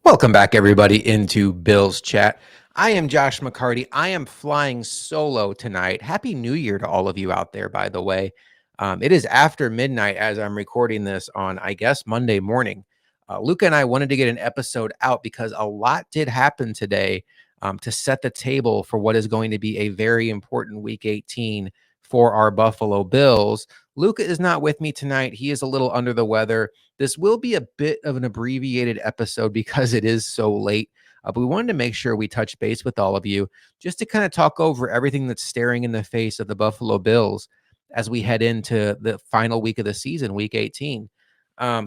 Welcome back, everybody, into Bills Chat. I am Josh McCarty. I am flying solo tonight. Happy New Year to all of you out there, by the way. It is after midnight as I'm recording this on, I guess, Monday morning. Luca and I wanted to get an episode out because a lot did happen today to set the table for what is going to be a very important Week 18 for our Buffalo Bills. Luca is not with me tonight. He is a little under the weather. This will be a bit of an abbreviated episode because it is so late. But we wanted to make sure we touch base with all of you just to kind of talk over everything that's staring in the face of the Buffalo Bills as we head into the final week of the season, week 18.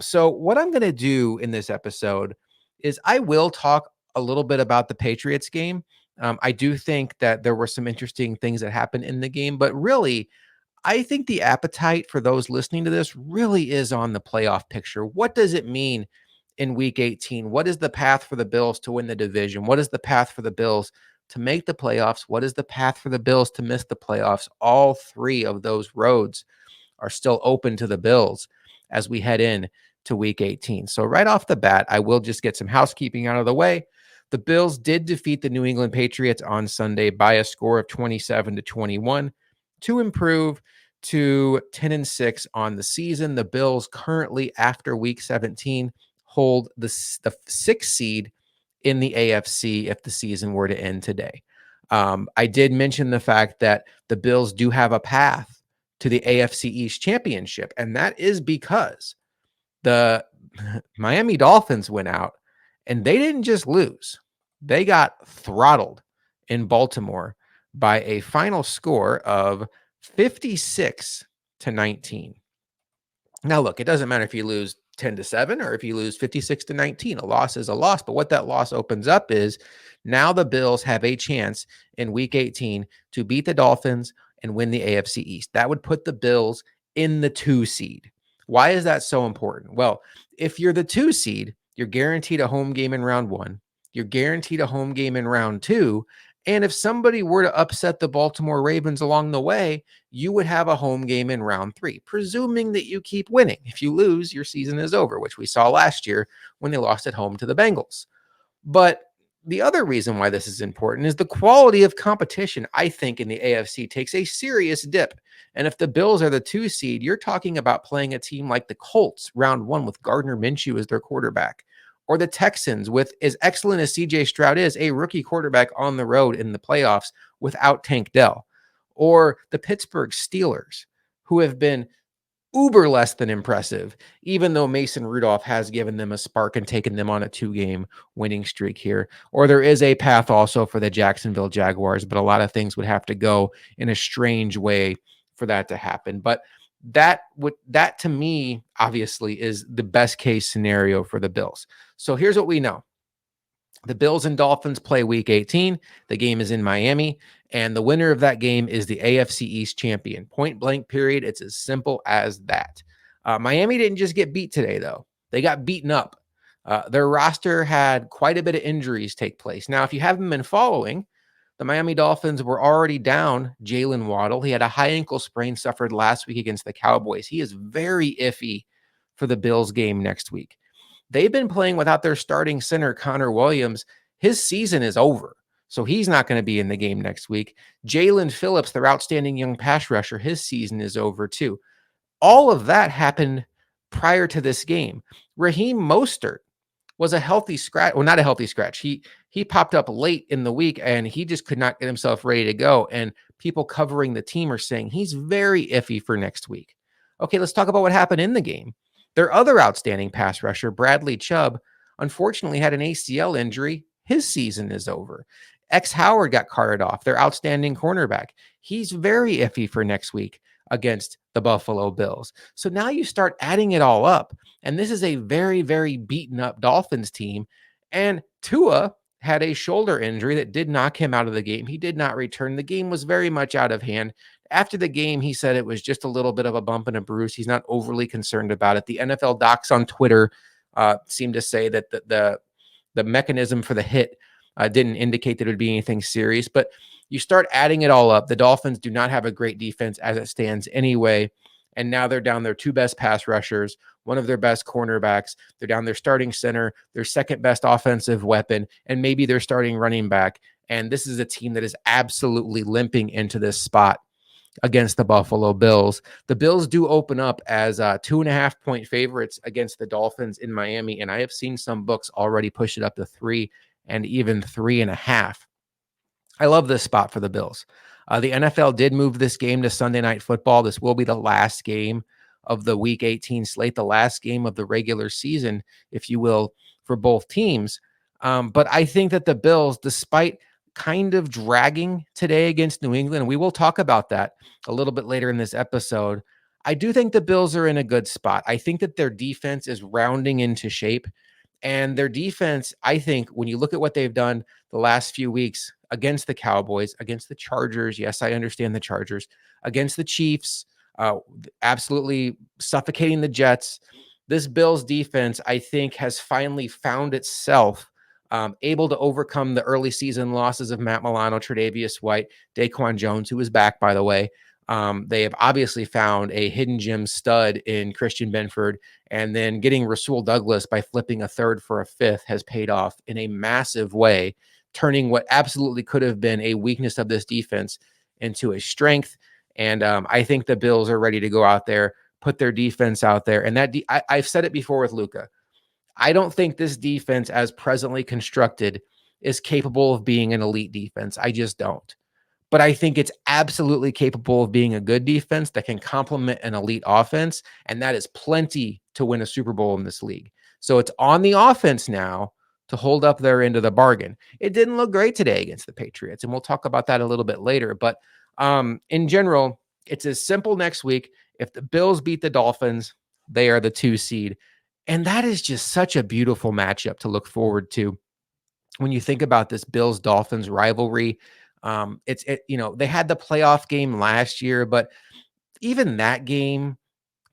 So what I'm going to do in this episode is I will talk a little bit about the Patriots game. I do think that there were some interesting things that happened in the game, but really, I think the appetite for those listening to this really is on the playoff picture. What does it mean in week 18? What is the path for the Bills to win the division? What is the path for the Bills to make the playoffs? What is the path for the Bills to miss the playoffs? All three of those roads are still open to the Bills as we head in to week 18. So right off the bat, I will just get some housekeeping out of the way. The Bills did defeat the New England Patriots on Sunday by a score of 27-21 to improve to 10-6 on the season. The Bills currently, after week 17, hold the sixth seed in the AFC if the season were to end today. I did mention the fact that the Bills do have a path to the AFC East championship, and that is because the Miami Dolphins went out and they didn't just lose. They got throttled in Baltimore by a final score of 56-19. Now, look, it doesn't matter if you lose 10-7 or if you lose 56-19. A loss is a loss. But what that loss opens up is now the Bills have a chance in week 18 to beat the Dolphins and win the AFC East. That would put the Bills in the 2 seed. Why is that so important? Well, if you're the 2 seed, you're guaranteed a home game in round 1. You're guaranteed a home game in round 2. And if somebody were to upset the Baltimore Ravens along the way, you would have a home game in round 3, presuming that you keep winning. If you lose, your season is over, which we saw last year when they lost at home to the Bengals. But the other reason why this is important is the quality of competition, I think, in the AFC takes a serious dip. And if the Bills are the 2 seed, you're talking about playing a team like the Colts round 1 with Gardner Minshew as their quarterback, or the Texans with, as excellent as CJ Stroud is, a rookie quarterback on the road in the playoffs without Tank Dell, or the Pittsburgh Steelers, who have been uber less than impressive, even though Mason Rudolph has given them a spark and taken them on a 2-game winning streak here. Or there is a path also for the Jacksonville Jaguars, but a lot of things would have to go in a strange way for that to happen. But that to me, obviously, is the best case scenario for the Bills. So here's what we know. The Bills and Dolphins play week 18. The game is in Miami, and the winner of that game is the AFC East champion. Point blank, period. It's as simple as that. Miami didn't just get beat today, though. They got beaten up. Their roster had quite a bit of injuries take place. Now, if you haven't been following, the Miami Dolphins were already down Jalen Waddle. He had a high ankle sprain suffered last week against the Cowboys. He is very iffy for the Bills game next week. They've been playing without their starting center, Connor Williams. His season is over, so he's not going to be in the game next week. Jalen Phillips, their outstanding young pass rusher, his season is over too. All of that happened prior to this game. Raheem Mostert was a healthy scratch. Well, not a healthy scratch. He popped up late in the week, and he just could not get himself ready to go. And people covering the team are saying he's very iffy for next week. Okay, let's talk about what happened in the game. Their other outstanding pass rusher, Bradley Chubb, unfortunately had an ACL injury. His season is over. X Howard got carted off, their outstanding cornerback. He's very iffy for next week against the Buffalo Bills. So now you start adding it all up, and this is a very, very beaten up Dolphins team. And Tua had a shoulder injury that did knock him out of the game. He did not return. The game was very much out of hand. After the game, he said it was just a little bit of a bump and a bruise. He's not overly concerned about it. The NFL docs on Twitter seem to say that the mechanism for the hit didn't indicate that it would be anything serious. But you start adding it all up. The Dolphins do not have a great defense as it stands anyway. And now they're down their two best pass rushers, one of their best cornerbacks. They're down their starting center, their second best offensive weapon, and maybe their starting running back. And this is a team that is absolutely limping into this spot against the Buffalo Bills. The Bills do open up as 2.5-point favorites against the Dolphins in Miami. And I have seen some books already push it up to 3 and even 3.5. I love this spot for the Bills. The NFL did move this game to Sunday Night Football. This will be the last game of the Week 18 slate, the last game of the regular season, if you will, for both teams. But I think that the Bills, despite kind of dragging today against New England, and we will talk about that a little bit later in this episode, I do think the Bills are in a good spot. I think that their defense is rounding into shape. And their defense, I think, when you look at what they've done the last few weeks against the Cowboys, against the Chargers, yes, I understand the Chargers, against the Chiefs, absolutely suffocating the Jets. This Bills defense, I think, has finally found itself able to overcome the early season losses of Matt Milano, Tre'Davious White, Daquan Jones, who is back, by the way. They have obviously found a hidden gem stud in Christian Benford, and then getting Rasul Douglas by flipping a third for a fifth has paid off in a massive way, turning what absolutely could have been a weakness of this defense into a strength. And I think the Bills are ready to go out there, put their defense out there. And I've said it before with Luka. I don't think this defense, as presently constructed, is capable of being an elite defense. I just don't. But I think it's absolutely capable of being a good defense that can complement an elite offense. And that is plenty to win a Super Bowl in this league. So it's on the offense now to hold up their end of the bargain. It didn't look great today against the Patriots, and we'll talk about that a little bit later. But in general, it's as simple next week. If the Bills beat the Dolphins, they are the 2 seed. And that is just such a beautiful matchup to look forward to when you think about this Bills Dolphins rivalry. They had the playoff game last year, but even that game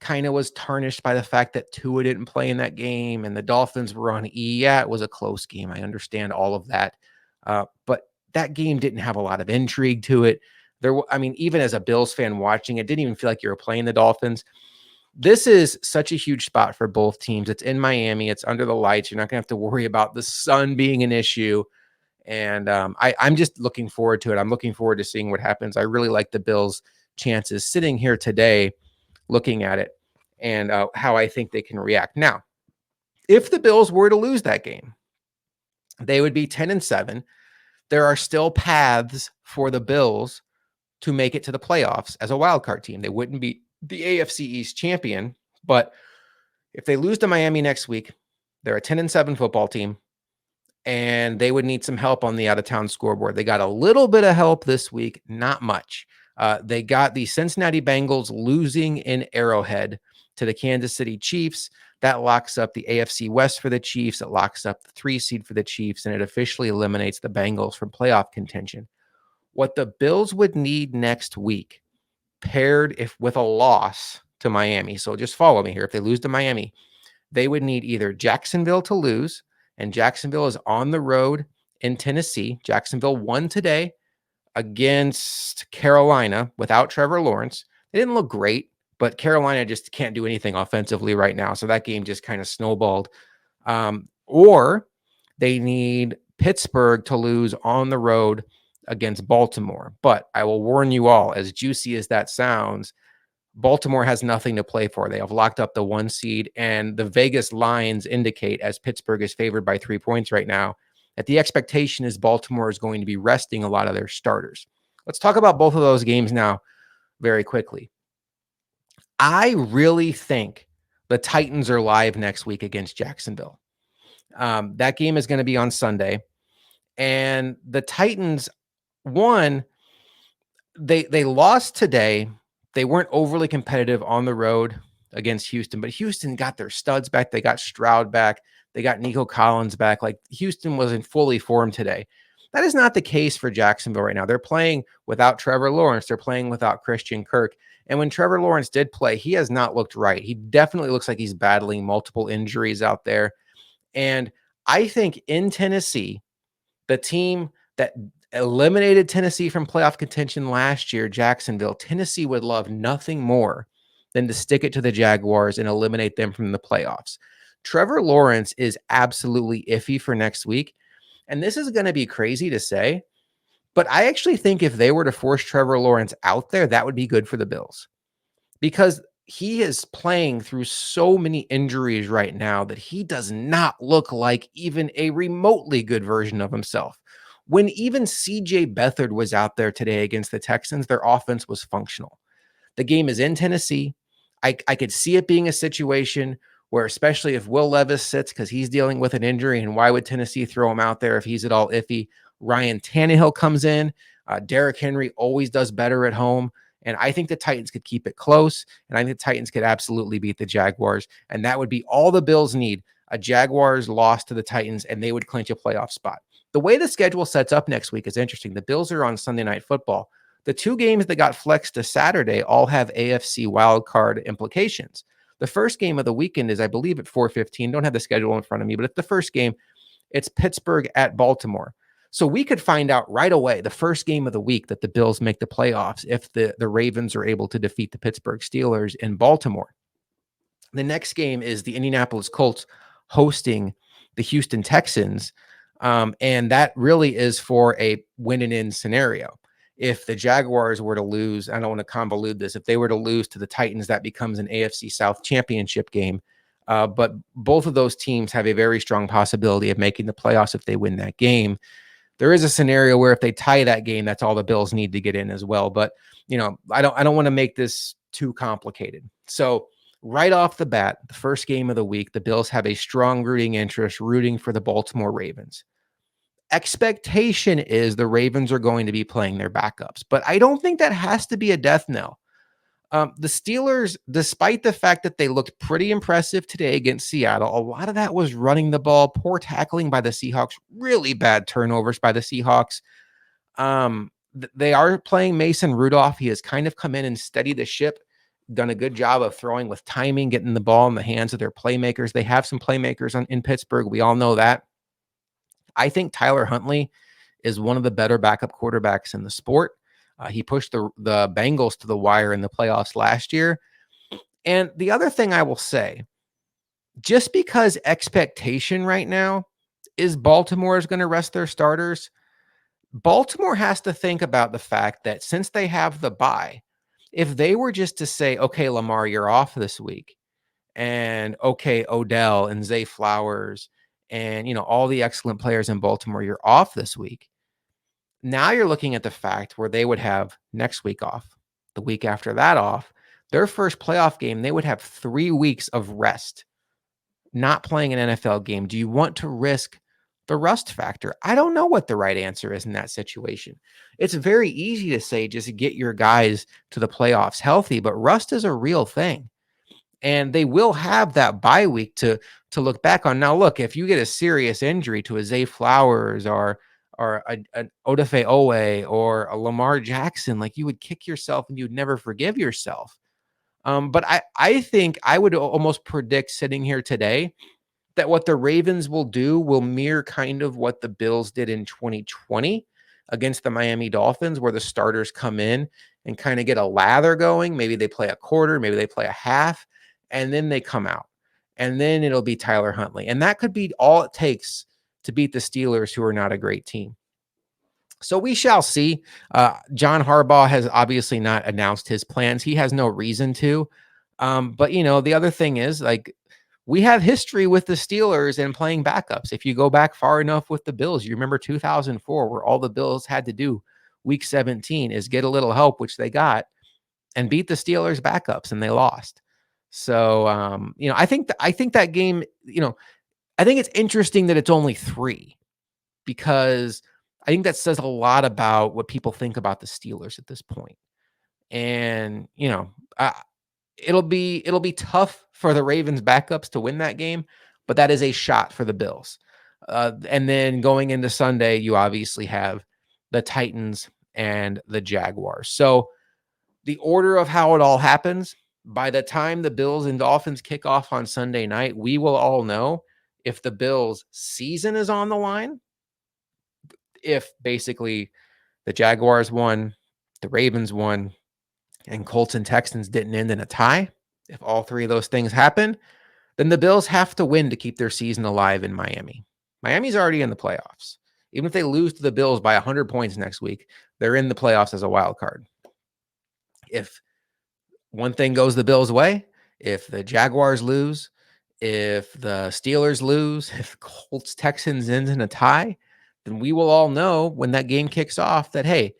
kind of was tarnished by the fact that Tua didn't play in that game and the Dolphins were on E. Yeah, it was a close game. I understand all of that. But that game didn't have a lot of intrigue to it. Even as a Bills fan watching it, didn't even feel like you were playing the Dolphins. This is such a huge spot for both teams. It's in Miami. It's under the lights. You're not going to have to worry about the sun being an issue. And I'm just looking forward to it. I'm looking forward to seeing what happens. I really like the Bills' chances sitting here today, looking at it and how I think they can react. Now, if the Bills were to lose that game, they would be 10-7. There are still paths for the Bills to make it to the playoffs as a wild card team. They wouldn't be the AFC East champion, but if they lose to Miami next week, they're a 10-7 football team, and they would need some help on the out-of-town scoreboard. They got a little bit of help this week, not much. They got the Cincinnati Bengals losing in Arrowhead to the Kansas City Chiefs. That locks up the AFC West for the Chiefs. It locks up the 3 seed for the Chiefs, and it officially eliminates the Bengals from playoff contention. What the Bills would need next week, paired with a loss to Miami, so just follow me here. If they lose to Miami, they would need either Jacksonville to lose, and Jacksonville is on the road in Tennessee. Jacksonville won today against Carolina without Trevor Lawrence. They didn't look great, but Carolina just can't do anything offensively right now. So that game just kind of snowballed. Or they need Pittsburgh to lose on the road against Baltimore. But I will warn you all, as juicy as that sounds, Baltimore has nothing to play for. They have locked up the 1 seed, and the Vegas lines indicate, as Pittsburgh is favored by 3 points right now, that the expectation is Baltimore is going to be resting a lot of their starters. Let's talk about both of those games now very quickly. I really think the Titans are live next week against Jacksonville. That game is going to be on Sunday, and the Titans, they lost today. They weren't overly competitive on the road against Houston, but Houston got their studs back. They got Stroud back. They got Nico Collins back. Like, Houston was in fully formed today. That is not the case for Jacksonville right now. They're playing without Trevor Lawrence. They're playing without Christian Kirk. And when Trevor Lawrence did play, he has not looked right. He definitely looks like he's battling multiple injuries out there. And I think in Tennessee, the team that eliminated Tennessee from playoff contention last year, Jacksonville, Tennessee would love nothing more than to stick it to the Jaguars and eliminate them from the playoffs. Trevor Lawrence is absolutely iffy for next week. And this is going to be crazy to say, but I actually think if they were to force Trevor Lawrence out there, that would be good for the Bills because he is playing through so many injuries right now that he does not look like even a remotely good version of himself. When even CJ Beathard was out there today against the Texans, their offense was functional. The game is in Tennessee. I could see it being a situation where, especially if Will Levis sits because he's dealing with an injury, and why would Tennessee throw him out there if he's at all iffy? Ryan Tannehill comes in. Derrick Henry always does better at home. And I think the Titans could keep it close. And I think the Titans could absolutely beat the Jaguars. And that would be all the Bills need. A Jaguars loss to the Titans, and they would clinch a playoff spot. The way the schedule sets up next week is interesting. The Bills are on Sunday Night Football. The two games that got flexed to Saturday all have AFC wildcard implications. The first game of the weekend is, I believe, at 4:15. Don't have the schedule in front of me, but it's the first game. It's Pittsburgh at Baltimore. So we could find out right away, the first game of the week, that the Bills make the playoffs if the Ravens are able to defeat the Pittsburgh Steelers in Baltimore. The next game is the Indianapolis Colts hosting the Houston Texans. And that really is for a win and in scenario. If the Jaguars were to lose, I don't want to convolute this. If they were to lose to the Titans, that becomes an AFC South championship game. But both of those teams have a very strong possibility of making the playoffs if they win that game. There is a scenario where if they tie that game, that's all the Bills need to get in as well. But I don't want to make this too complicated. So right off the bat, the first game of the week, the Bills have a strong rooting for the Baltimore Ravens. Expectation is the Ravens are going to be playing their backups, but I don't think that has to be a death knell. The Steelers, despite the fact that they looked pretty impressive today against Seattle, a lot of that was running the ball, poor tackling by the Seahawks, really bad turnovers by the Seahawks. They are playing Mason Rudolph. He has kind of come in and steadied the ship, done a good job of throwing with timing, getting the ball in the hands of their playmakers. They have some playmakers in Pittsburgh. We all know that. I think Tyler Huntley is one of the better backup quarterbacks in the sport. He pushed the Bengals to the wire in the playoffs last year. And the other thing I will say, just because expectation right now is Baltimore is going to rest their starters, Baltimore has to think about the fact that since they have the bye, if they were just to say, okay, Lamar, you're off this week, and okay, Odell and Zay Flowers and all the excellent players in Baltimore, you're off this week. Now you're looking at the fact where they would have next week off, the week after that off. Their first playoff game, they would have 3 weeks of rest, not playing an NFL game. Do you want to risk the rust factor? I don't know what the right answer is in that situation. It's very easy to say just get your guys to the playoffs healthy, but rust is a real thing. And they will have that bye week to look back on. Now, look, if you get a serious injury to a Zay Flowers or an Odafe Owe or a Lamar Jackson, like, you would kick yourself and you'd never forgive yourself. But I think I would almost predict sitting here today that what the Ravens will do will mirror kind of what the Bills did in 2020 against the Miami Dolphins, where the starters come in and kind of get a lather going. Maybe they play a quarter, maybe they play a half, and then they come out. And then it'll be Tyler Huntley. And that could be all it takes to beat the Steelers, who are not a great team. So we shall see. John Harbaugh has obviously not announced his plans. He has no reason to. But, the other thing is, like, we have history with the Steelers and playing backups. If you go back far enough with the Bills, you remember 2004, where all the Bills had to do week 17 is get a little help, which they got, and beat the Steelers backups, and they lost. So, I think that game, I think it's interesting that it's only 3, because I think that says a lot about what people think about the Steelers at this point. And, it'll be tough for the Ravens backups to win that game, but that is a shot for the Bills. And then going into Sunday, you obviously have the Titans and the Jaguars. So the order of how it all happens, by the time the Bills and Dolphins kick off on Sunday night, we will all know if the Bills' season is on the line, if basically the Jaguars won, the Ravens won, and Colts and Texans didn't end in a tie, If all three of those things happen, then the Bills have to win to keep their season alive in Miami. Miami's already in the playoffs. Even if they lose to the Bills by 100 points next week, they're in the playoffs as a wild card. If one thing goes the Bills' way, if the Jaguars lose, if the Steelers lose, if Colts Texans ends in a tie, then we will all know when that game kicks off that, hey,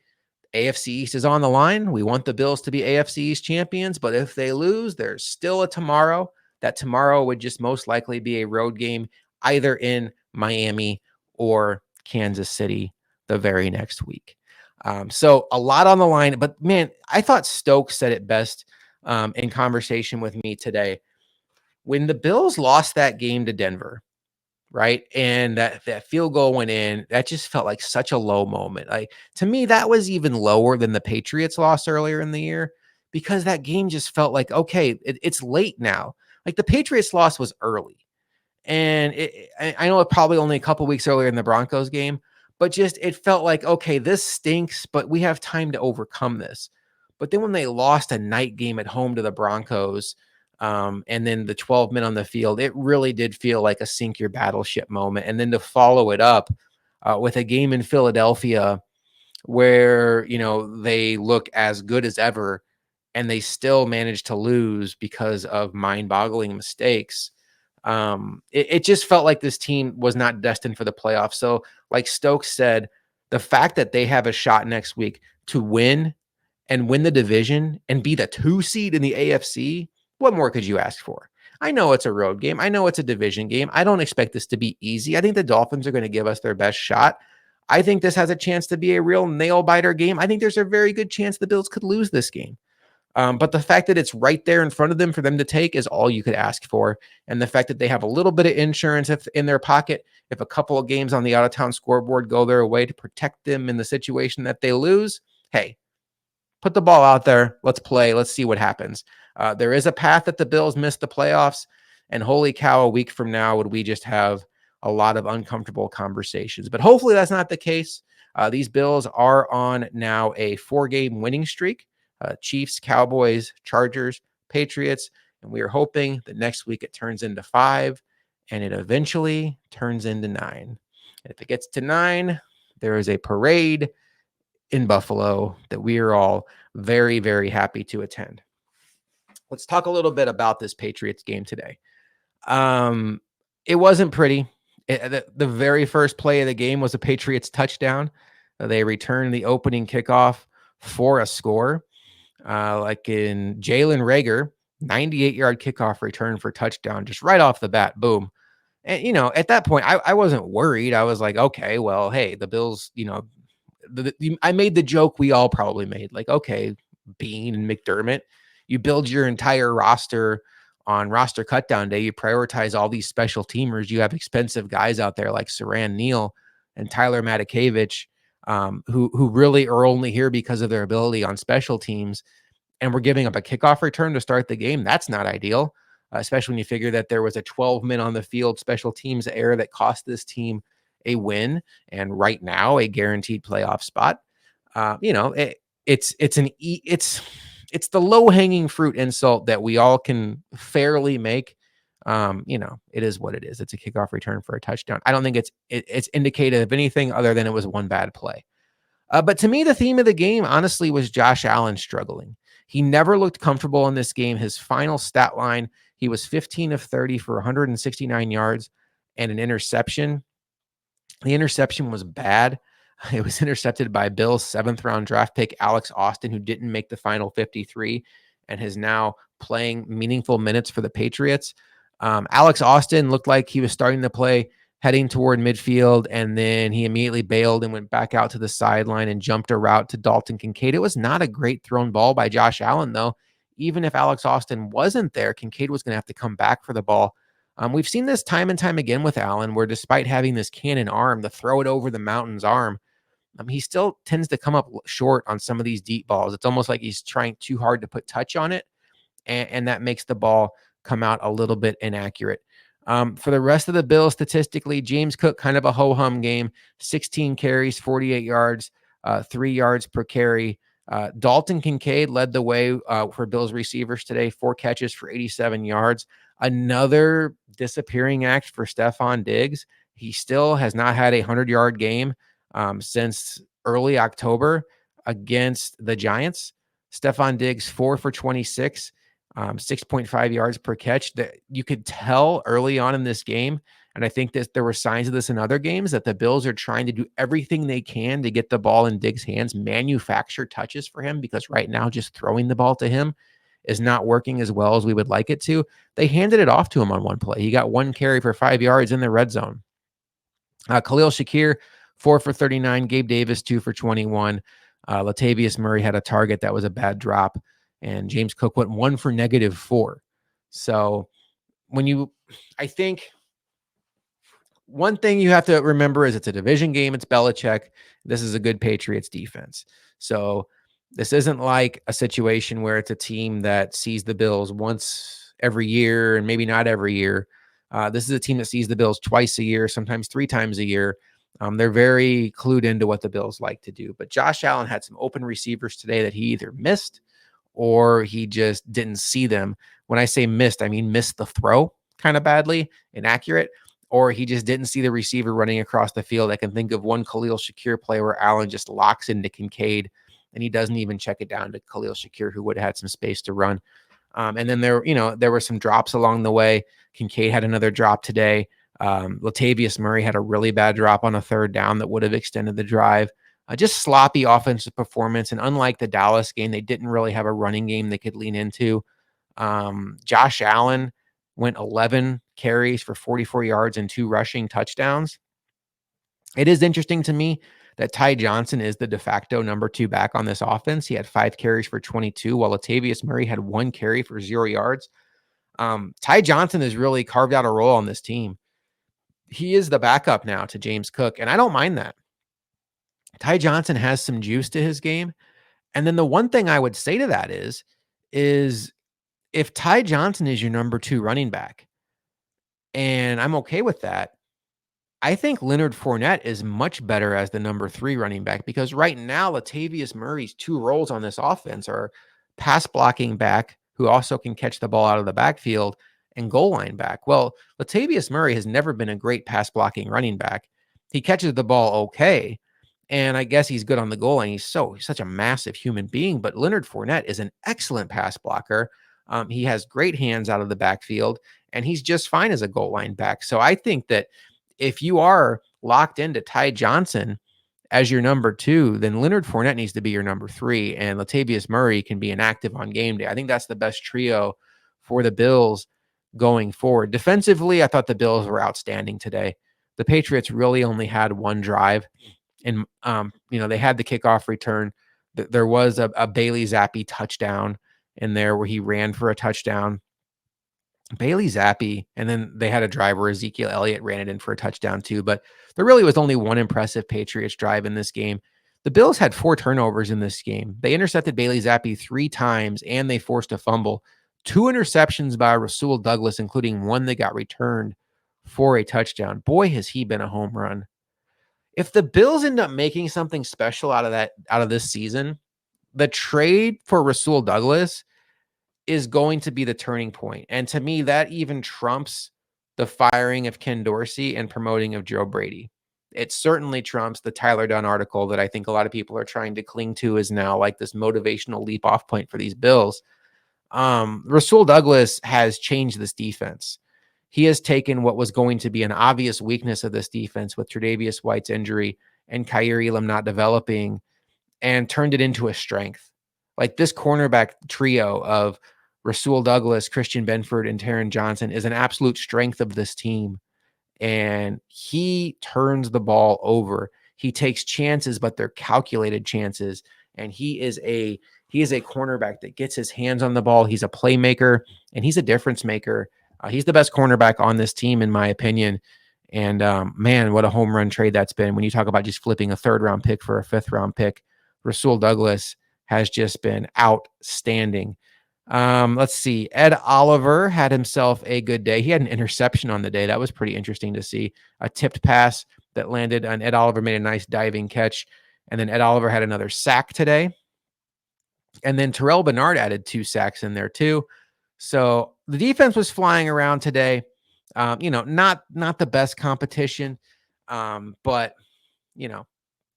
AFC East is on the line. We want the Bills to be AFC East champions, but if they lose, there's still a tomorrow. That tomorrow would just most likely be a road game, either in Miami or Kansas City the very next week. So a lot on the line, but man, I thought Stokes said it best in conversation with me today. When the Bills lost that game to Denver, right? And that field goal went in. That just felt like such a low moment. Like to me, that was even lower than the Patriots loss earlier in the year because that game just felt like, okay, it's late now. Like the Patriots loss was early. And I know it probably only a couple weeks earlier in the Broncos game, but just it felt like, okay, this stinks, but we have time to overcome this. But then when they lost a night game at home to the Broncos, and then the 12 men on the field, it really did feel like a sink your battleship moment. And then to follow it up with a game in Philadelphia where, they look as good as ever and they still manage to lose because of mind boggling mistakes. It just felt like this team was not destined for the playoffs. So, like Stokes said, the fact that they have a shot next week to win and win the division and be the 2 seed in the AFC, what more could you ask for? I know it's a road game. I know it's a division game. I don't expect this to be easy. I think the Dolphins are going to give us their best shot. I think this has a chance to be a real nail biter game. I think there's a very good chance the Bills could lose this game. But the fact that it's right there in front of them for them to take is all you could ask for. And the fact that they have a little bit of insurance in their pocket, if a couple of games on the out of town scoreboard go their way to protect them in the situation that they lose, hey, put the ball out there. Let's play. Let's see what happens. There is a path that the Bills missed the playoffs. And holy cow, a week from now, would we just have a lot of uncomfortable conversations. But hopefully that's not the case. These Bills are on now a 4-game winning streak. Chiefs, Cowboys, Chargers, Patriots. And we are hoping that next week it turns into 5 and it eventually turns into 9. And if it gets to 9, there is a parade in Buffalo that we are all very, very happy to attend. Let's talk a little bit about this Patriots game today. It wasn't pretty. The very first play of the game was a Patriots touchdown. They returned the opening kickoff for a score. Like in Jalen Reagor, 98-yard kickoff return for touchdown, just right off the bat, boom. And, at that point, I wasn't worried. I was like, okay, well, hey, the Bills, I made the joke we all probably made. Like, okay, Bean and McDermott, you build your entire roster on roster cutdown day. You prioritize all these special teamers. You have expensive guys out there like Saran Neal and Tyler Matakevich, who really are only here because of their ability on special teams. And we're giving up a kickoff return to start the game. That's not ideal, especially when you figure that there was a 12-man on the field special teams error that cost this team a win and right now a guaranteed playoff spot. It's the low-hanging fruit insult that we all can fairly make. It is what it is. It's a kickoff return for a touchdown. I don't think it's indicative of anything other than it was one bad play. But to me, the theme of the game, honestly, was Josh Allen struggling. He never looked comfortable in this game. His final stat line, he was 15 of 30 for 169 yards and an interception. The interception was bad. It was intercepted by Bill's 7th-round draft pick, Alex Austin, who didn't make the final 53 and is now playing meaningful minutes for the Patriots. Alex Austin looked like he was starting to play heading toward midfield, and then he immediately bailed and went back out to the sideline and jumped a route to Dalton Kincaid. It was not a great thrown ball by Josh Allen, though. Even if Alex Austin wasn't there, Kincaid was going to have to come back for the ball. We've seen this time and time again with Allen, where despite having this cannon arm, the throw it over the mountain's arm, he still tends to come up short on some of these deep balls. It's almost like he's trying too hard to put touch on it, and that makes the ball come out a little bit inaccurate. For the rest of the Bills, statistically, James Cook, kind of a ho-hum game, 16 carries, 48 yards, 3 yards per carry. Dalton Kincaid led the way for Bills receivers today, 4 catches for 87 yards. Another disappearing act for Stephon Diggs. He still has not had a 100-yard game since early October against the Giants. Stephon Diggs, 4 for 26, 6.5 yards per catch. That you could tell early on in this game, and I think that there were signs of this in other games, that the Bills are trying to do everything they can to get the ball in Diggs' hands, manufacture touches for him, because right now just throwing the ball to him is not working as well as we would like it to. They handed it off to him on one play. He got 1 carry for 5 yards in the red zone. Khalil Shakir, 4 for 39. Gabe Davis, 2 for 21. Latavius Murray had a target that was a bad drop, and James Cook went 1 for -4. So I think one thing you have to remember is it's a division game. It's Belichick. This is a good Patriots defense. So this isn't like a situation where it's a team that sees the Bills once every year and maybe not every year. This is a team that sees the Bills twice a year, sometimes 3 times a year. They're very clued into what the Bills like to do. But Josh Allen had some open receivers today that he either missed or he just didn't see them. When I say missed, I mean missed the throw kind of badly, inaccurate, or he just didn't see the receiver running across the field. I can think of one Khalil Shakir play where Allen just locks into Kincaid and he doesn't even check it down to Khalil Shakir, who would have had some space to run. And then there were some drops along the way. Kincaid had another drop today. Latavius Murray had a really bad drop on a 3rd down that would have extended the drive. Just sloppy offensive performance. And unlike the Dallas game, they didn't really have a running game they could lean into. Josh Allen went 11 carries for 44 yards and 2 rushing touchdowns. It is interesting to me that Ty Johnson is the de facto number 2 back on this offense. He had 5 carries for 22, while Latavius Murray had 1 carry for 0 yards. Ty Johnson has really carved out a role on this team. He is the backup now to James Cook, and I don't mind that. Ty Johnson has some juice to his game. And then the one thing I would say to that is if Ty Johnson is your number 2 running back, and I'm okay with that, I think Leonard Fournette is much better as the number 3 running back, because right now Latavius Murray's 2 roles on this offense are pass blocking back, who also can catch the ball out of the backfield, and goal line back. Well, Latavius Murray has never been a great pass blocking running back. He catches the ball okay, and I guess he's good on the goal line. He's such a massive human being, but Leonard Fournette is an excellent pass blocker. He has great hands out of the backfield, and he's just fine as a goal line back. So I think that if you are locked into Ty Johnson as your number 2, then Leonard Fournette needs to be your number 3, and Latavius Murray can be inactive on game day. I think that's the best trio for the Bills going forward. Defensively, I thought the Bills were outstanding today. The Patriots really only had 1 drive, and they had the kickoff return. There was a Bailey Zappi touchdown in there where he ran for a touchdown. Bailey Zappi, and then they had a drive where Ezekiel Elliott ran it in for a touchdown too. But there really was only one impressive Patriots drive in this game. The Bills had 4 turnovers in this game. They intercepted Bailey Zappi 3 times, and they forced a fumble. 2 interceptions by Rasul Douglas, including one that got returned for a touchdown. Boy, has he been a home run. If the Bills end up making something special out of this season, the trade for Rasul Douglas is going to be the turning point. And to me, that even trumps the firing of Ken Dorsey and promoting of Joe Brady. It certainly trumps the Tyler Dunn article that I think a lot of people are trying to cling to is now like this motivational leap off point for these Bills. Rasul Douglas has changed this defense. He has taken what was going to be an obvious weakness of this defense with Tre'Davious White's injury and Kaiir Elam not developing, and turned it into a strength. Like this cornerback trio of Rasul Douglas, Christian Benford, and Taron Johnson is an absolute strength of this team. And he turns the ball over. He takes chances, but they're calculated chances. And he is a cornerback that gets his hands on the ball. He's a playmaker, and he's a difference maker. He's the best cornerback on this team, in my opinion. And man, what a home run trade that's been. When you talk about just flipping a 3rd-round pick for a 5th-round pick, Rasul Douglas has just been outstanding. Let's see. Ed Oliver had himself a good day. He had an interception on the day. That was pretty interesting to see. A tipped pass that landed, and Ed Oliver made a nice diving catch. And then Ed Oliver had another sack today. And then Terrell Bernard added 2 sacks in there too. So the defense was flying around today. Not the best competition, but you know,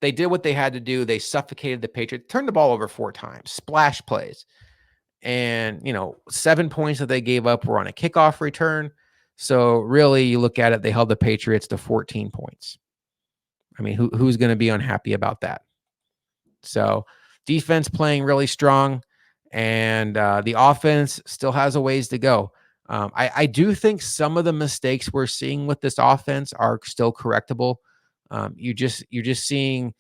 they did what they had to do. They suffocated the Patriots, turned the ball over 4 times, splash plays. And, 7 points that they gave up were on a kickoff return. So really, you look at it, they held the Patriots to 14 points. I mean, who's going to be unhappy about that? So defense playing really strong, and the offense still has a ways to go. I do think some of the mistakes we're seeing with this offense are still correctable. You're just seeing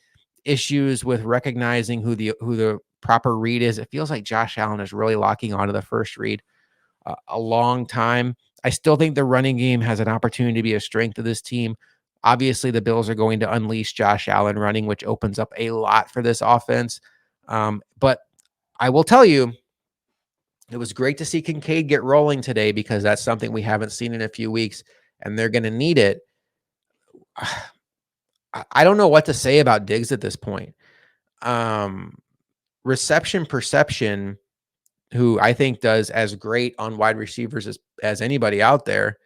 issues with recognizing who the proper read is. It feels like Josh Allen is really locking onto the first read a long time. I still think the running game has an opportunity to be a strength of this team. Obviously, the Bills are going to unleash Josh Allen running, which opens up a lot for this offense. But I will tell you, it was great to see Kincaid get rolling today because that's something we haven't seen in a few weeks, and they're going to need it. I don't know what to say about Diggs at this point. Reception perception, who I think does as great on wide receivers as anybody out there,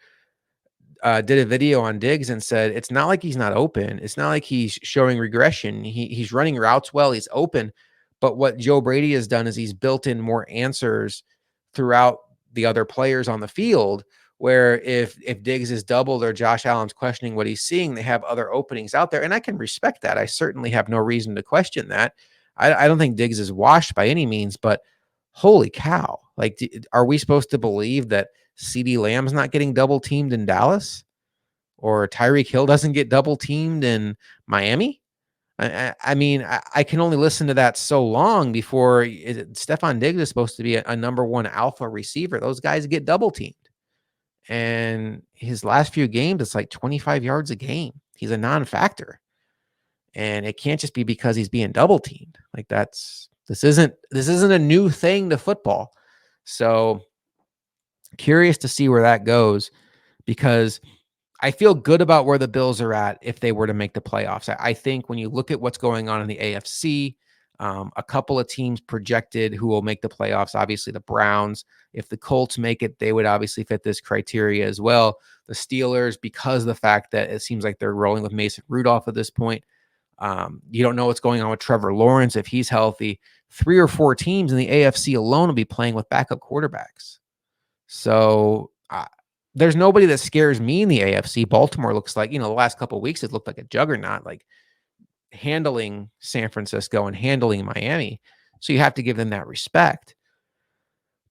did a video on Diggs and said, it's not like he's not open. It's not like he's showing regression. He's running routes well. He's open. But what Joe Brady has done is he's built in more answers throughout the other players on the field, where if Diggs is doubled or Josh Allen's questioning what he's seeing, they have other openings out there. And I can respect that. I certainly have no reason to question that. I don't think Diggs is washed by any means, but holy cow. Like, are we supposed to believe that CeeDee Lamb's not getting double teamed in Dallas, or Tyreek Hill doesn't get double teamed in Miami? I mean, I can only listen to that so long before Stephon Diggs is supposed to be a number one alpha receiver. Those guys get double teamed. And his last few games, it's like 25 yards a game. He's a non-factor. And it can't just be because he's being double teamed. Like this isn't a new thing to football. So curious to see where that goes, because I feel good about where the Bills are at if they were to make the playoffs. I think when you look at what's going on in the AFC, a couple of teams projected who will make the playoffs. Obviously, the Browns. If the Colts make it, they would obviously fit this criteria as well. The Steelers, because of the fact that it seems like they're rolling with Mason Rudolph at this point. You don't know what's going on with Trevor Lawrence if he's healthy. 3 or 4 teams in the AFC alone will be playing with backup quarterbacks. So there's nobody that scares me in the AFC. Baltimore looks like, the last couple of weeks, it looked like a juggernaut, like handling San Francisco and handling Miami. So you have to give them that respect.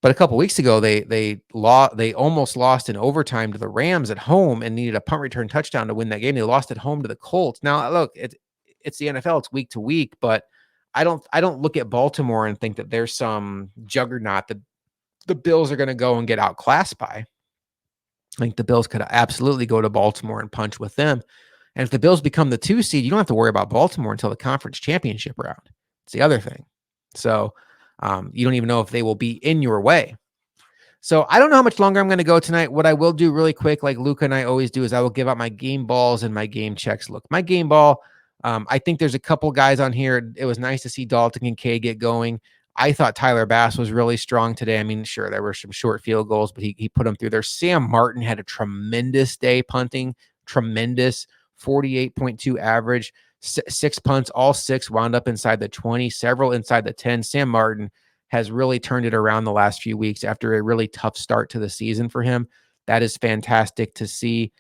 But a couple of weeks ago, they almost lost in overtime to the Rams at home and needed a punt return touchdown to win that game. They lost at home to the Colts. Now, look, it's the NFL. It's week to week, but I don't look at Baltimore and think that there's some juggernaut that the Bills are going to go and get outclassed by. I think the Bills could absolutely go to Baltimore and punch with them. And if the Bills become the 2 seed, you don't have to worry about Baltimore until the conference championship round. It's the other thing. So you don't even know if they will be in your way. So I don't know how much longer I'm going to go tonight. What I will do really quick, like Luca and I always do, is I will give out my game balls and my game checks. Look, my game ball, I think there's a couple guys on here. It was nice to see Dalton Kincaid get going. I thought Tyler Bass was really strong today. I mean, sure, there were some short field goals, but he put them through there. Sam Martin had a tremendous day punting, tremendous 48.2 average, 6 punts, all 6 wound up inside the 20, several inside the 10. Sam Martin has really turned it around the last few weeks after a really tough start to the season for him. That is fantastic to see.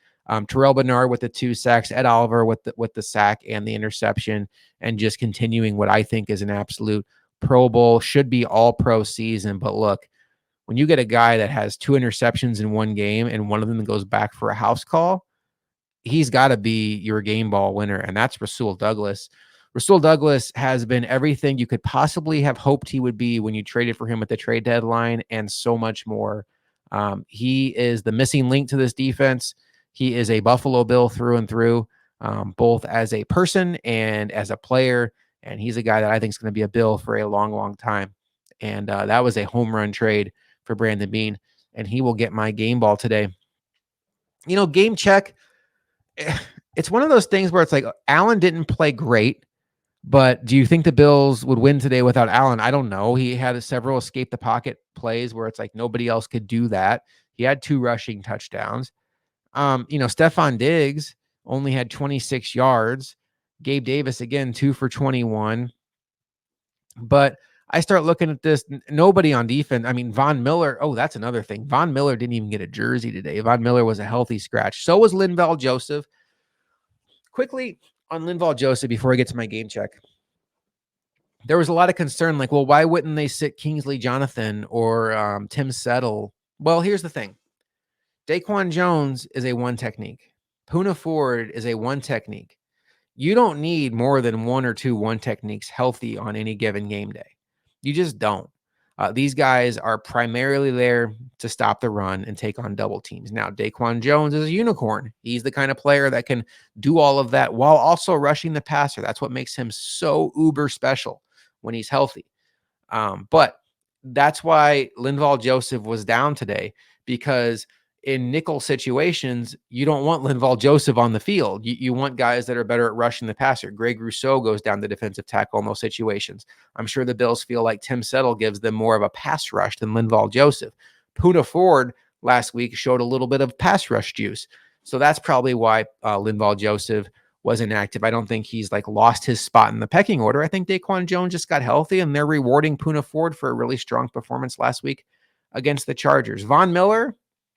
Terrell Bernard with the 2 sacks, Ed Oliver with the sack and the interception, and just continuing what I think is an absolute Pro Bowl, should be all pro season. But look, when you get a guy that has 2 interceptions in one game and one of them goes back for a house call, he's got to be your game ball winner, and that's Rasul Douglas. Rasul Douglas has been everything you could possibly have hoped he would be when you traded for him at the trade deadline, and so much more. He is the missing link to this defense. He is a Buffalo Bill through and through, both as a person and as a player. And he's a guy that I think is going to be a Bill for a long, long time. And that was a home run trade for Brandon Beane, and he will get my game ball today. Game check. It's one of those things where it's like Allen didn't play great. But do you think the Bills would win today without Allen? I don't know. He had several escape the pocket plays where it's like nobody else could do that. He had 2 rushing touchdowns. Stephon Diggs only had 26 yards. Gabe Davis again 2 for 21. But I start looking at this. Nobody on defense. I mean, Von Miller. Oh, that's another thing. Von Miller didn't even get a jersey today. Von Miller was a healthy scratch. So was Linval Joseph. Quickly on Linval Joseph before I get to my game check. There was a lot of concern, like, well, why wouldn't they sit Kingsley Jonathan or Tim Settle? Well, here's the thing. Daquan Jones is a one technique. Poona Ford is a one technique. You don't need more than 1 or 2 one techniques healthy on any given game day. You just don't. These guys are primarily there to stop the run and take on double teams. Now, Daquan Jones is a unicorn. He's the kind of player that can do all of that while also rushing the passer. That's what makes him so uber special when he's healthy. But that's why Linval Joseph was down today, because in nickel situations, you don't want Linval Joseph on the field. You want guys that are better at rushing the passer. Greg Rousseau goes down the defensive tackle in those situations. I'm sure the Bills feel like Tim Settle gives them more of a pass rush than Linval Joseph. Poona Ford last week showed a little bit of pass rush juice. So that's probably why Linval Joseph was inactive. I don't think he's like lost his spot in the pecking order. I think Daquan Jones just got healthy, and they're rewarding Poona Ford for a really strong performance last week against the Chargers. Von Miller,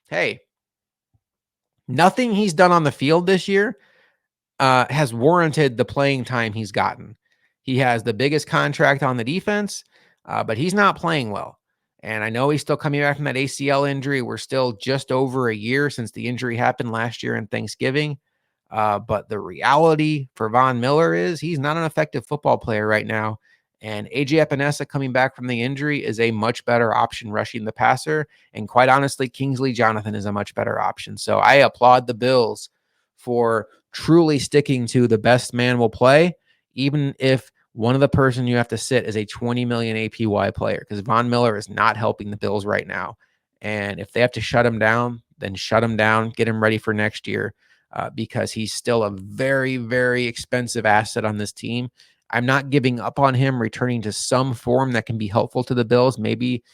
hey, nothing he's done on the field this year has warranted the playing time he's gotten. He has the biggest contract on the defense, but he's not playing well. And I know he's still coming back from that ACL injury. We're still just over a year since the injury happened last year in Thanksgiving. But the reality for Von Miller is he's not an effective football player right now. And AJ Epinesa coming back from the injury is a much better option rushing the passer. And quite honestly, Kingsley Jonathan is a much better option. So I applaud the Bills for truly sticking to the best man will play, even if one of the person you have to sit is a 20 million APY player, because Von Miller is not helping the Bills right now. And if they have to shut him down, then shut him down, get him ready for next year. Because he's still a very, very expensive asset on this team. I'm not giving up on him returning to some form that can be helpful to the Bills. Maybe,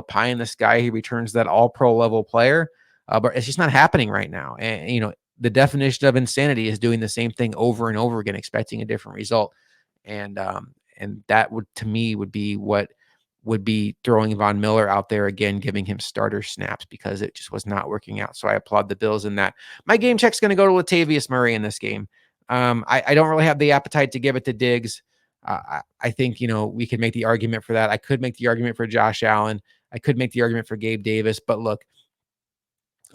pie in the sky, he returns that all-pro level player, but it's just not happening right now. And, the definition of insanity is doing the same thing over and over again, expecting a different result. And that would, to me, would be what would be throwing Von Miller out there again, giving him starter snaps, because it just was not working out. So I applaud the Bills in that. My game check's going to go to Latavius Murray in this game. I don't really have the appetite to give it to Diggs. I think, we could make the argument for that. I could make the argument for Josh Allen. I could make the argument for Gabe Davis. But look,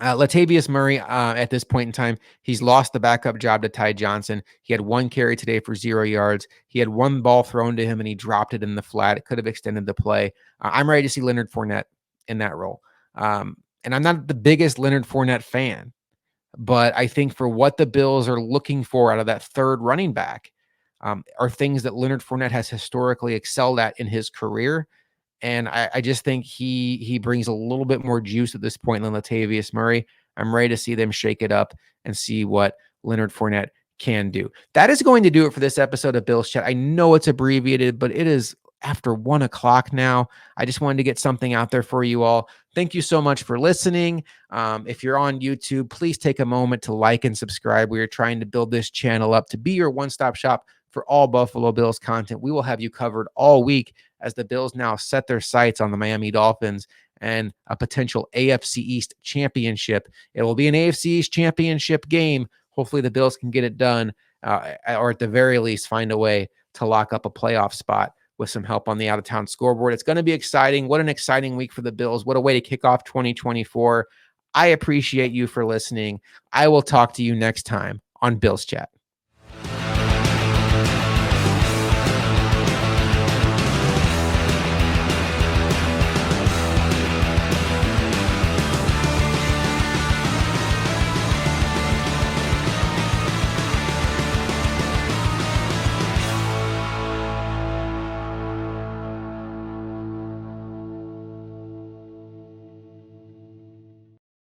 Latavius Murray, at this point in time, he's lost the backup job to Ty Johnson. He had 1 carry today for 0 yards. He had 1 ball thrown to him, and he dropped it in the flat. It could have extended the play. I'm ready to see Leonard Fournette in that role. And I'm not the biggest Leonard Fournette fan, but I think for what the Bills are looking for out of that third running back are things that Leonard Fournette has historically excelled at in his career. And I just think he brings a little bit more juice at this point than Latavius Murray. I'm ready to see them shake it up and see what Leonard Fournette can do. That is going to do it for this episode of Bills Chat. I know it's abbreviated, but it is after 1 o'clock now. I just wanted to get something out there for you all. Thank you so much for listening. If you're on YouTube, please take a moment to like and subscribe. We are trying to build this channel up to be your one-stop shop for all Buffalo Bills content. We will have you covered all week as the Bills now set their sights on the Miami Dolphins and a potential AFC East championship. It will be an AFC East championship game. Hopefully the Bills can get it done, or at the very least find a way to lock up a playoff spot with some help on the out-of-town scoreboard. It's going to be exciting. What an exciting week for the Bills. What a way to kick off 2024. I appreciate you for listening. I will talk to you next time on Bills Chat.